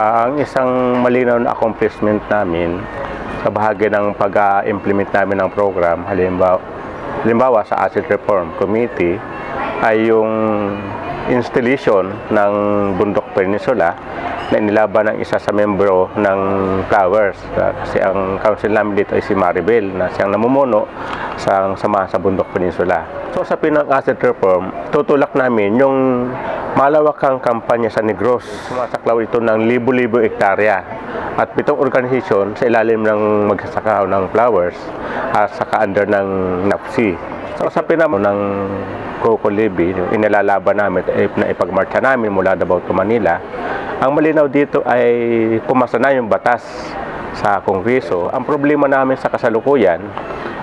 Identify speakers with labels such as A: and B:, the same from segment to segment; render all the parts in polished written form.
A: Ang isang malinaw na accomplishment namin sa bahagi ng pag-implement namin ng program, halimbawa sa Asset Reform Committee, ay yung installation ng Bundok Peninsula na inilaban ng isa sa membro ng Flowers. Kasi ang council namin dito ay si Maribel na siyang namumuno sa samahan sa Bundok Peninsula. So sa pinang-asset reform, tutulak namin yung malawakang kampanya sa Negros. Sumasaklaw ito ng libo-libo hektarya at 7 organisasyon sa ilalim ng magsasaka ng Flowers at saka under ng NAPSI. So sa pinamo ng Coco Levy, yung inilalaban namin na ipagmarcha namin mula Davao to Manila, ang malinaw dito ay pumasa na yung batas sa Kongreso. Ang problema namin sa kasalukuyan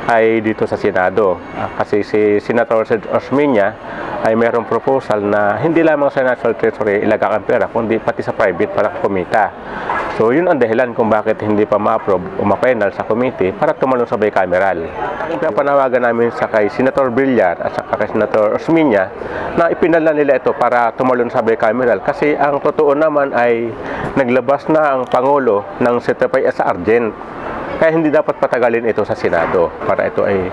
A: ay dito sa Senado. Kasi si Senator Osmeña ay mayroong proposal na hindi lamang sa National Treasury ilagak ang pera, kundi pati sa private para kumita. So yun ang dahilan kung bakit hindi pa ma-approve o ma-final sa committee para tumalon sa bicameral. Ang panawagan namin sa kay Senator Villar at sa kay Senator Osmeña na ipinala nila ito para tumalon sa bicameral kasi ang totoo naman ay naglabas na ang Pangulo ng certified as urgent. Kaya hindi dapat patagalin ito sa Senado para ito ay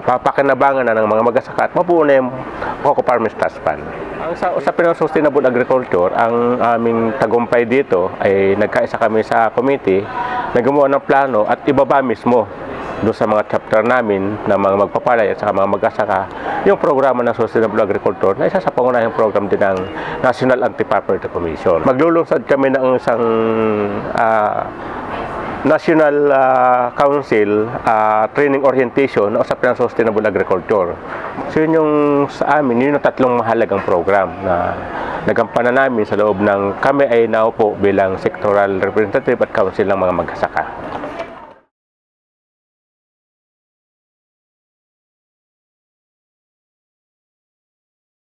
A: papakinabangan na ng mga magsasaka at mabuo na yung Coco Farmers Trust Fund. Ang sa usapin ng Sustainable Agriculture, ang aming tagumpay dito ay nagkaisa kami sa committee na gumawa ng plano at ibaba mismo doon sa mga chapter namin na mga magpapalay at sa mga magsasaka yung programa ng Sustainable Agriculture na isa sa pangunahing program din ng National Anti-Poverty Commission. Maglulunsad kami ng isang National Council Training Orientation na usapin ng Sustainable Agriculture. So yun yung sa amin, yun yung 3 mahalagang program na nagampanan namin sa loob ng kami ay naupo bilang sectoral representative at council ng mga magsasaka.